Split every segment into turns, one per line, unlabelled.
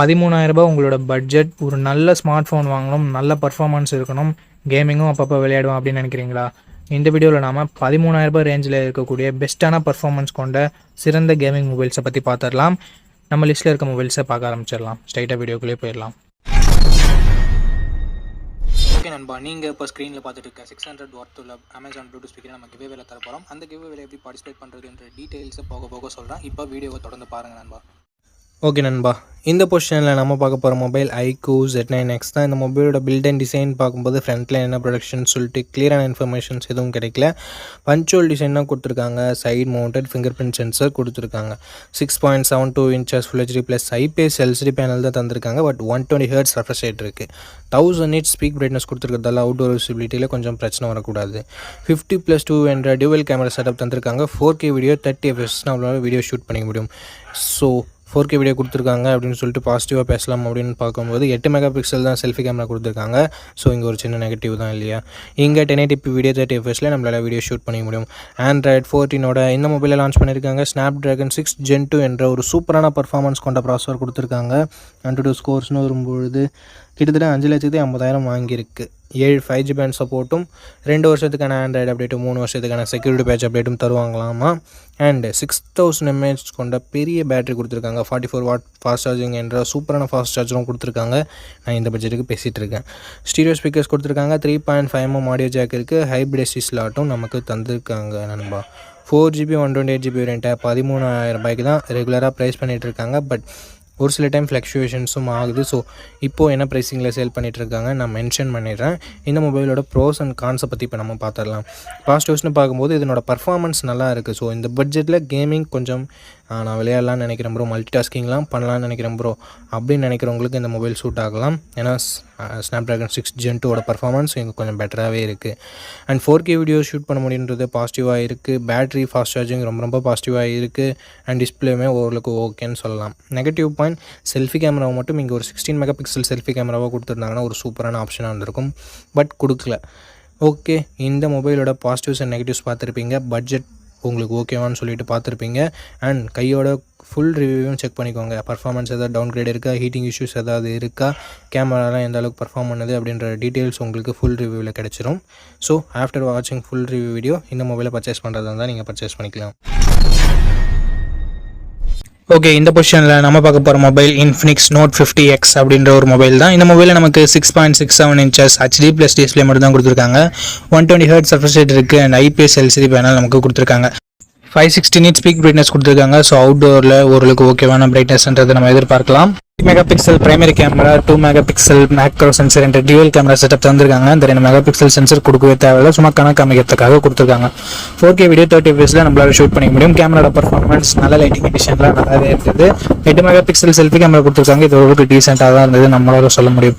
13,000 உங்களோட பட்ஜெட், ஒரு நல்ல ஸ்மார்ட் ஃபோன் வாங்கணும், நல்ல பர்ஃபார்மன்ஸ் இருக்கணும், கேமிங்கும் அப்பப்போ விளையாடுவோம் அப்படின்னு நினைக்கிறீங்களா? இந்த வீடியோவில் நாம் 13,000 ரேஞ்சில் இருக்கக்கூடிய பெஸ்ட்டான பர்ஃபார்மன்ஸ் கொண்ட சிறந்த கேமிங் மொபைல்ஸை பற்றி பார்த்துடலாம். நம்ம லிஸ்ட்டில் இருக்க மொபைல்ஸை பார்க்க ஆரம்பிச்சிடலாம். ஸ்ட்ரைட்டாக வீடியோக்குள்ளே போயிடலாம்.
ஓகே நண்பா, நீங்கள் இப்போ ஸ்க்ரீனில் பார்த்துட்டு இருக்க 600 வாட் உள்ள அமேசான் ப்ளூடூத் ஸ்பீக்கரை நம்ம கிவ்வேல தர போகிறோம். அந்த கிவ்வேல எப்படி பார்ட்டிசிபேட் பண்ணுறதுன்ற டீட்டெயில்ஸை போக சொல்கிறேன். இப்போ வீடியோவை தொடர்ந்து பாருங்கள் நண்பா.
ஓகே நண்பா, இந்த பொசிஷனில் நம்ம பார்க்க போகிற மொபைல் iQOO Z9X தான். இந்த மொபைலோட பில்ட் அண்ட் டிசைன் பார்க்கும்போது ஃப்ரண்ட்டில் என்ன ப்ரொடக்ஷன் சொல்லிட்டு கிளியரான இன்ஃபர்மேஷன்ஸ் எதுவும் கிடைக்கல. பஞ்சுவல் டிசைன் தான் கொடுத்துருக்காங்க. Side mounted fingerprint sensor கொடுத்துருக்காங்க. 6.72 inches Full HD + IPS LCD panel தான் தந்திருக்காங்க. பட் 120 Hz ரெஃப்ரெஷ் ரேட் இருக்குது. 1000 nits ஸ்பீக் பிரைட்னஸ் கொடுத்துருக்கிறதால அவுட்டோர் விசிபிலிட்டியில் கொஞ்சம் பிரச்சனை வரக்கூடாது. 50+2 என்ற டியூவல் கேமரா செட்டப் தந்திருக்காங்க. 4K வீடியோ 30 fps நம்மளால் வீடியோ ஷூட் பண்ணிக்க முடியும். ஸோ 4K வீடியோ கொடுத்துருக்காங்க அப்படின்னு சொல்லிட்டு பாசிட்டிவாக பேசலாம். அப்படின்னு பார்க்கும்போது 8 மெகாபிக்சல் தான் செல்ஃபி கேமரா கொடுத்துருக்காங்க. ஸோ இங்கே ஒரு சின்ன நெகட்டிவ் தான் இல்லையா? இங்கே 1080p வீடியோ 30 fps நம்மளால் வீடியோ ஷூட் பண்ணிக்க முடியும். Android 14 இந்த மொபைலில் லான்ச் பண்ணியிருக்காங்க. Snapdragon 6 Gen 2 என்ற ஒரு சூப்பரான பர்ஃபார்மன்ஸ் கொண்ட ப்ராசஸர் கொடுத்துருக்காங்க. AnTuTu ஸ்கோர்ஸ்னு வரும்பொழுது கிட்டத்தட்ட 5,50,000 வாங்கியிருக்கு. 7 5G பேண்ட் சப்போர்ட்டும், 2 வருஷத்துக்கான ஆண்ட்ராய்டு அப்டேட்டும், 3 வருஷத்துக்கான செக்யூரிட்டி பேட்ச் அப்டேட்டும் தருவாங்களாமா. அண்ட் 6000 mAh கொண்ட பெரிய பேட்டரி கொடுத்துருக்காங்க. 44 வாட் ஃபாஸ்ட் சார்ஜிங் என்ற சூப்பரான ஃபாஸ்ட் சார்ஜரும் கொடுத்துருக்காங்க. நான் இந்த பட்ஜெட்டுக்கு பேசிகிட்டு இருக்கேன். ஸ்டீரியோ ஸ்பீக்கர்ஸ் கொடுத்துருக்காங்க. 3.5mm ஆடியோ ஜாக் இருக்குது. ஹைப்ரிட் எஸ்டி ஸ்லாட்டும் நமக்கு தந்திருக்காங்க நண்பா. 4GB 128GB வேரியண்ட்டை 13,000 தான் ரெகுலராக ப்ரைஸ் பண்ணிகிட்ருக்காங்க. பட் ஒரு சில டைம் ஃப்ளக்சுவேஷன்ஸும் ஆகுது. ஸோ இப்போது என்ன ப்ரைஸிங்கில் சேல் பண்ணிகிட்ருக்காங்க நான் மென்ஷன் பண்ணிடுறேன். இந்த மொபைலோட ப்ரோஸ் அண்ட் கான்ஸை பற்றி இப்போ நம்ம பார்த்துடலாம். பாசிட்டிவ்ஸ்னு பார்க்கும்போது இதனோட பர்ஃபார்மன்ஸ் நல்லா இருக்குது. ஸோ இந்த பட்ஜெட்டில் கேமிங் கொஞ்சம் நான் விளையாடலான்னு நினைக்கிறேன் ப்ரோ, மல்டி டாஸ்கிங்லாம் பண்ணலான்னு நினைக்கிறேன் ப்ரோ அப்படின்னு நினைக்கிறவங்களுக்கு இந்த மொபைல் சூட் ஆகலாம். ஏன்னா Snapdragon 6 Gen 2 பர்ஃபார்மன்ஸ் இங்கே கொஞ்சம் பெட்டராகவே இருக்குது. அண்ட் 4K வீடியோ ஷூட் பண்ண முடியுன்றது பாசிட்டிவாக இருக்குது. பேட்டரி ஃபாஸ்ட் சார்ஜிங் ரொம்ப பாசிட்டிவாக இருக்குது. அண்ட் டிஸ்பிளேமே ஓரளவுக்கு ஓகேன்னு சொல்லலாம். நெகட்டிவ் பாயிண்ட், செல்ஃபி கேமராவை மட்டும் இங்கே ஒரு 16 மெகாபிக்சல் செல்ஃபி கேமராவாக கொடுத்துருந்தாங்கன்னா ஒரு சூப்பரான ஆப்ஷனாக இருந்திருக்கும். பட் கொடுக்கல. ஓகே, இந்த மொபைலோட பாசிட்டிவ்ஸ் அண்ட் நெகட்டிவ்ஸ் பார்த்துருப்பீங்க. பட்ஜெட் உங்களுக்கு ஓகேவான்னு சொல்லிட்டு பார்த்துருப்பீங்க. அண்ட் கையோட ஃபுல் ரிவ்யூவும் செக் பண்ணிக்கோங்க. பர்ஃபார்மன்ஸ் எதாவது டவுன் கிரேட் இருக்கா, ஹீட்டிங் இஷ்யூஸ் ஏதாவது இருக்கா, கேமராலாம் எந்த அளவுக்கு பர்ஃபார்ம் பண்ணுது அப்படின்ற டீட்டெயில்ஸ் உங்களுக்கு ஃபுல் ரிவ்யூவில் கிடச்சிரும். ஸோ ஆஃப்டர் வாட்சிங் ஃபுல் ரிவ்யூ வீடியோ இந்த மொபைலை பர்ச்சேஸ் பண்ணுறதா இருந்தால் நீங்கள் பர்ச்சேஸ் பண்ணிக்கலாம்.
ஓகே, இந்த பொசிஷனில் நம்ம பார்க்க போகிற மொபைல் Infinix Note 50X அப்படின்ற ஒரு மொபைல் தான். இந்த மொபைலில் நமக்கு 6.67 inches HD+ டிஸ்பிளே மட்டும் தான் கொடுத்துருக்காங்க. 120 Hz ரெஃப்ரெஷ் ரேட் இருக்குது. அண்ட் IPS LCD பேனல் நமக்கு கொடுத்துருக்காங்க. 560 nits ஸ்பீக் பிரைட்னஸ் கொடுத்துருக்காங்க. ஸோ அவுட்டோரில் ஓரளவுக்கு ஓகேவான பிரைட்னஸ்ன்றது நம்ம எதிர்பார்க்கலாம். 3 megapixel primary camera, 2 megapixel macro sensor என்ற டியூவல் கேமரா செட்டப் தந்திருக்காங்க. இந்த 2 மெகாபிக்சல் சென்சர் கொடுக்கவே தேவையில்லை, சும்மா கணக்கு அமைக்கிறதுக்காக கொடுத்துருக்காங்க. 4K வீடியோ 30 fps நம்மளால ஷூட் பண்ணிக்க முடியும். கேமராட பர்ஃபார்மன்ஸ் நல்ல லைட்டிங் கண்டிஷன்லாம் நல்லாவே இருந்தது. 8 மெகாபிக்சல் செல்ஃபி கேமரா கொடுத்துருக்காங்க. இது ஒரு டீசெண்டாக தான் இருந்தது நம்மளால சொல்ல முடியும்.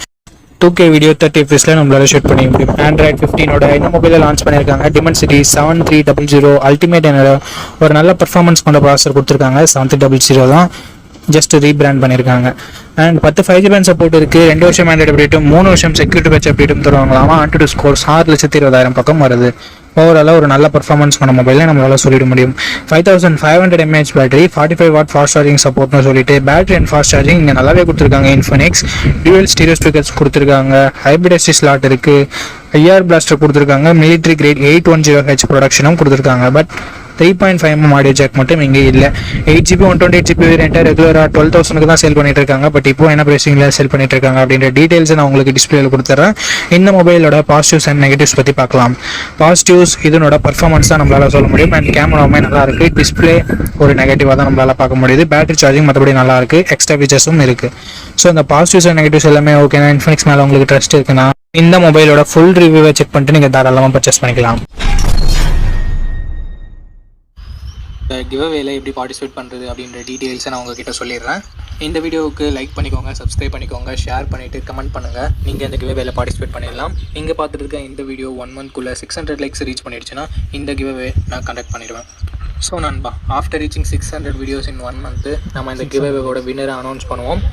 2K வீடியோ 30 fps நம்மளால ஷூட் பண்ணிக்க முடியும். Android 15 இந்த மொபைலில் லான்ச் பண்ணியிருக்காங்க. Dimensity 7300 அல்டிமேட் என்ற ஒரு நல்ல பர்ஃபார்மன்ஸ் கொண்ட ப்ராசஸர் கொடுத்துருக்காங்க. 7300 தான், ஜஸ்ட் ரீபிராண்ட் பண்ணியிருக்காங்க. அண்ட் 10 5G பேண்ட் சப்போர்ட் இருக்குது. 2 வருஷம் ஆண்ட்ராய்டு அப்டேட்டும், 3 வருஷம் செக்யூரிட்டி பேட்ச் அப்டேட்டும் தருவாங்களாமா. AnTuTu ஸ்கோர்ஸ் 6,20,000 பக்கம் வருது. ஓவராலாக ஒரு நல்ல பர்ஃபார்மன்ஸ் கொண்ட மொபைலில் நம்மளால் சொல்லிட முடியும். 5500 mAh battery, 45 watt fast charging சப்போர்ட்னு சொல்லிட்டு பேட்டரி அண்ட் ஃபாஸ்ட் சார்ஜிங் இங்கே நல்லாவே கொடுத்துருக்காங்க. Infinix டியூவல் ஸ்டீரியோ ஸ்பீக்கர்ஸ் கொடுத்துருக்காங்க. ஹைப்ரிட் எஸ்டி ஸ்லாட் இருக்குது. IR பிளாஸ்டர் கொடுத்துருக்காங்க. மிலிட்ரி கிரேட் 810H ப்ரொடக்ஷனும் கொடுத்துருக்காங்க. பட் 3.5mm ஆடியோ ஜாக் மட்டும் இங்கே இல்லை. 8GB 128GB வேரியண்ட்டை ரெகுலராக 12,000 தான் சேல் பண்ணிட்டு இருக்காங்க. பட் இப்போ என்ன ப்ரைஸிங்கில் சேல் பண்ணிட்டு இருக்காங்க அப்படின்ற டீட்டெயில்ஸை நான் உங்களுக்கு டிஸ்பிளேல கொடுத்துட்றேன். இந்த மொபைலோட பாசிட்டிவ்ஸ் அண்ட் நெகட்டிவ்ஸ் பற்றி பார்க்கலாம். பாசிட்டிவ்ஸ், இதனோட பர்ஃபார்மன்ஸ் தான் நம்மளால் சொல்ல முடியும். அண்ட் கேமராவுமே நல்லா இருக்குது. டிஸ்பிளே ஒரு நெகட்டிவாக தான் நம்மளால் பார்க்க முடியுது. பேட்டரி சார்ஜிங் மற்றபடி நல்லா இருக்குது. எக்ஸ்ட்ரா ஃபீச்சர்ஸும் இருக்குது. ஸோ இந்த பாசிட்டிவ்ஸ் அண்ட் நெகட்டிவ்ஸ் எல்லாமே ஓகேனா, Infinix மேலே உங்களுக்கு ட்ரஸ்ட் இருக்குன்னா இந்த மொபைலோட ஃபுல் ரிவ்யூவை செக் பண்ணிட்டு நீங்கள் தாராளமாக பர்ச்சேஸ் பண்ணிக்கலாம்.
கிவ்அவேல எப்படி பார்ட்டிசிபேட் பண்ணுறது அப்படின்ற டீட்டெயில்ஸை நான் உங்ககிட்ட சொல்லிடுறேன். இந்த வீடியோவுக்கு லைக் பண்ணிக்கோங்க, சப்ஸ்கிரைப் பண்ணிக்கோங்க, ஷேர் பண்ணிவிட்டு கமெண்ட் பண்ணுங்கள். நீங்கள் இந்த கிவ்அவேல பார்ட்டிசிபேட் பண்ணிடலாம். நீங்கள் பார்த்துட்டு இருக்க இந்த வீடியோ 1 monthக்குள்ளே 600 likes ரீச் பண்ணிடுச்சுன்னா இந்த கிவ்அவே நான் கண்டக்ட் பண்ணிடுவேன். ஸோ நண்பா, ஆஃப்டர் ரீச்சிங் 600 வீடியோஸ் இன் 1 month நம்ம இந்த கிவ்அவேவோட வின்னரை அனௌன்ஸ் பண்ணுவோம்.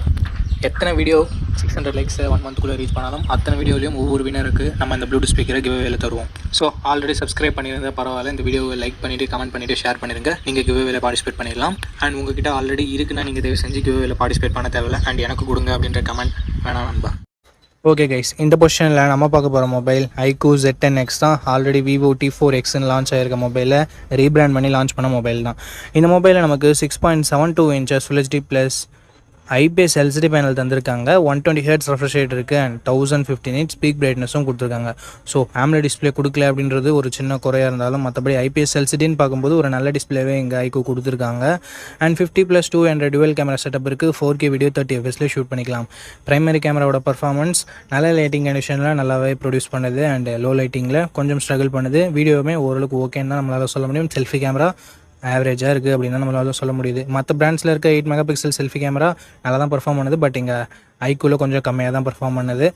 எத்தனை வீடியோ 600 லைக்ஸை 1 மந்த்துக்குள்ளே ரீச் பண்ணாலும் அத்தனை வீடியோலையும் ஒவ்வொரு வினருக்கு நம்ம இந்த ப்ளூடூத் ஸ்பீக்கரை கிவ்அவேல தருவோம். ஸோ ஆல்ரெடி சப்ஸ்கிரைப் பண்ணியிருந்தால் பரவாயில்ல, இந்த வீடியோவை லைக் பண்ணிவிட்டு கமெண்ட் பண்ணிவிட்டு ஷேர் பண்ணிடுங்க. நீங்கள் கிவ்அவேல பார்ட்டிசிபேட் பண்ணிடலாம். அண்ட் உங்ககிட்ட ஆல்ரெடி இருக்குன்னா நீங்கள் தயவு செஞ்சு கிவ்அவேல பார்ட்டிசிபேட் பண்ண தேவையில்லை. அண்ட் எனக்கு கொடுங்க அப்படின்ற கமெண்ட் வேணாம் நண்பா.
ஓகே கைஸ், இந்த பொசிஷனில் நம்ம பார்க்க போகிற மொபைல் iQOO Z10X தான். ஆல்ரெடி விவோ T4Xன்னு லான்ச் ஆகிருக்க மொபைலை ரீபிராண்ட் பண்ணி லான்ச் பண்ண மொபைல் தான். இந்த மொபைலில் நமக்கு 6.72 inches Full HD plus IPS LCD panel தந்திருக்காங்க. 120 Hz ரெஃப்ரெஷ் ரேட் இருக்குது அண்ட் 1050 nits பீக் பிரைட்னஸும் கொடுத்துருக்காங்க. ஸோ AMOLED டிஸ்பிளே கொடுக்கல அப்படின்றது ஒரு சின்ன குறையாக இருந்தாலும் மற்றபடி ஐபிஎஸ் எல்சிடின்னு பார்க்கும்போது ஒரு நல்ல டிஸ்பிளேவே இங்கே iQOO கொடுத்துருக்காங்க. அண்ட் 50+200 டுவெல் கேமரா செட்டப் இருக்குது. 4K வீடியோ 30 fps ஷூட் பண்ணிக்கலாம். ப்ரைமரி கேமராவோட பர்ஃபார்மன்ஸ் நல்ல லைட்டிங் கண்டிஷனில் நல்லாவே ப்ரொடியூஸ் பண்ணுது அண்ட் லோ லைட்டிங்கில் கொஞ்சம் ஸ்ட்ரகிள் பண்ணுது. வீடியோவுமே ஓரளவுக்கு ஓகேன்னு தான் நம்மளால் சொல்ல முடியும். செல்ஃபி கேமரா ஆவரேஜாக இருக்குது அப்படின்னு தான் நம்மளால சொல்ல முடியுது. மற்ற பிராண்ட்ஸில் இருக்க 8 MP செல்ஃபி கேமரா நல்லா தான் பர்ஃபார்ம் பண்ணுது. பட் இங்கே iQOOவில் கொஞ்சம் கம்மியாக தான் பர்ஃபார்ம் பண்ணுது.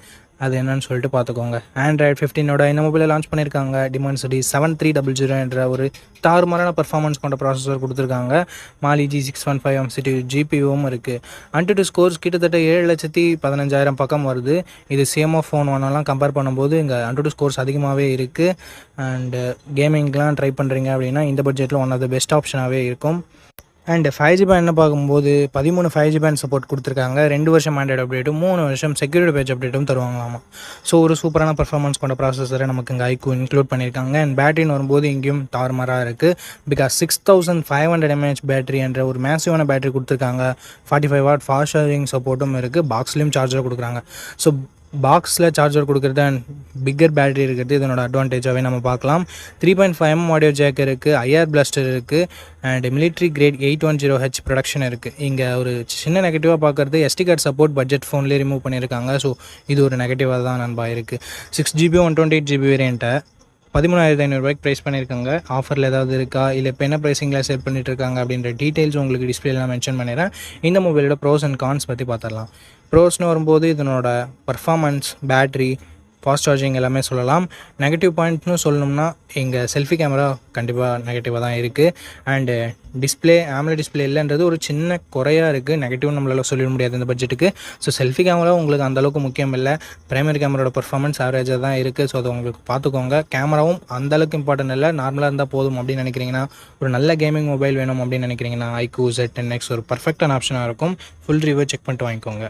அது என்னன்னு சொல்லிட்டு பார்த்துக்கோங்க. Android 15 இந்த மொபைலை லான்ச் பண்ணியிருக்காங்க. Dimensity 7300 என்ற ஒரு தாறுமாறான பர்ஃபார்மன்ஸ் கொண்ட ப்ராசஸர் கொடுத்துருக்காங்க. Mali G615 MCU GPUவும் இருக்குது. AnTuTu ஸ்கோர்ஸ் கிட்டத்தட்ட 7,15,000 பக்கம் வருது. இது CMO ஃபோன் ஒன்றெல்லாம் கம்பேர் பண்ணும்போது இங்கே AnTuTu ஸ்கோர்ஸ் அதிகமாகவே இருக்குது. அண்டு கேமிங்லாம் ட்ரை பண்ணுறீங்க அப்படின்னா இந்த பட்ஜெட்டில் ஒன் ஆஃப் த பெஸ்ட் ஆப்ஷனாகவே இருக்கும். அண்ட் 5G பேண்ட்னு பார்க்கும்போது 13 5G பேண்ட் சப்போர்ட் கொடுத்துருக்காங்க. 2 வருஷம் ஆண்ட்ராய்டு அப்டேட்டும் 3 வருஷம் செக்யூரிட்டி பேட்ச் அப்டேட்டும் தருவாங்களாமா. ஸோ ஒரு சூப்பரான பர்ஃபார்மன்ஸ் கொண்ட ப்ராசஸரை நமக்கு இங்கே iQOO இன்க்ளூட் பண்ணியிருக்காங்க. அண்ட் பேட்டரின்னு வரும்போது இங்கேயும் தாறுமாறாக இருக்குது. பிகாஸ் 6500 mAh பேட்டரி என்ற ஒரு மேசிவான பேட்டரி கொடுத்துருக்காங்க. 45 வாட் ஃபாஸ்ட் சார்ஜிங் சப்போர்ட்டும் இருக்குது. பாக்ஸ்லேயும் சார்ஜர் கொடுக்குறாங்க. ஸோ பாக்ஸில் சார்ஜர் கொடுக்குறது அண்ட் பிக்கர் பேட்டரி இருக்கிறது இதனோட அட்வான்டேஜாகவே நம்ம பார்க்கலாம். 3.5mm ஆடியோ ஜாக் இருக்குது. IR பிளாஸ்டர் இருக்குது. And military grade 810H production இருக்குது. இங்கே ஒரு சின்ன நெகட்டிவாக பார்க்குறது SD கார்டு சப்போர்ட் பட்ஜெட் ஃபோன்லேயே ரிமூவ் பண்ணியிருக்காங்க. ஸோ இது ஒரு நெகட்டிவாக தான் நண்பா இருக்குது. 6GB 128GB வேரியண்ட்டை 13,500 ப்ரைஸ் பண்ணியிருக்காங்க. ஆஃபரில் ஏதாவது இருக்கா இல்லை இப்போ என்ன ப்ரைஸிங்கில் சேல் பண்ணிட்டு இருக்காங்க அப்படின்ற டீட்டெயில்ஸ் உங்களுக்கு டிஸ்பிளேலாம் மென்ஷன் பண்ணிடுறேன். இந்த மொபைலோட ப்ரோஸ் அண்ட் கான்ஸ் பற்றி பார்த்துடலாம். ப்ரோஸ்னு வரும்போது இதனோட பர்ஃபார்மன்ஸ், பேட்ரி, ஃபாஸ்ட் சார்ஜிங் எல்லாமே சொல்லலாம். நெகட்டிவ் பாயிண்ட்னு சொல்லணும்னா இங்கே செல்ஃபி கேமரா கண்டிப்பாக நெகட்டிவாக தான் இருக்குது. அண்டு டிஸ்பிளே AMOLED டிஸ்பிளே இல்லைன்றது ஒரு சின்ன குறையாக இருக்குது. நெகட்டிவ் நம்மளால் சொல்லிட முடியாது இந்த பட்ஜெட்டுக்கு. ஸோ செல்ஃபி கேமரா உங்களுக்கு அந்தளவுக்கு முக்கியம் இல்லை. ப்ரைமரி கேமராவோட பர்ஃபார்மன்ஸ் ஆவரேஜாக தான் இருக்குது. ஸோ அதை உங்களுக்கு பார்த்துக்கோங்க. கேமராவும் அந்தளவுக்கு இம்பார்ட்டன்ட் இல்லை, நார்மலாக இருந்தால் போதும் அப்படின்னு நினைக்கிறீங்கன்னா, ஒரு நல்ல கேமிங் மொபைல் வேணும் அப்படின்னு நினைக்கிறீங்கன்னா iQOO Z10X ஒரு பர்ஃபெக்டான ஆப்ஷனாக இருக்கும். ஃபுல் ரிவ்யூ செக் பண்ணிட்டு வாங்கிக்கோங்க.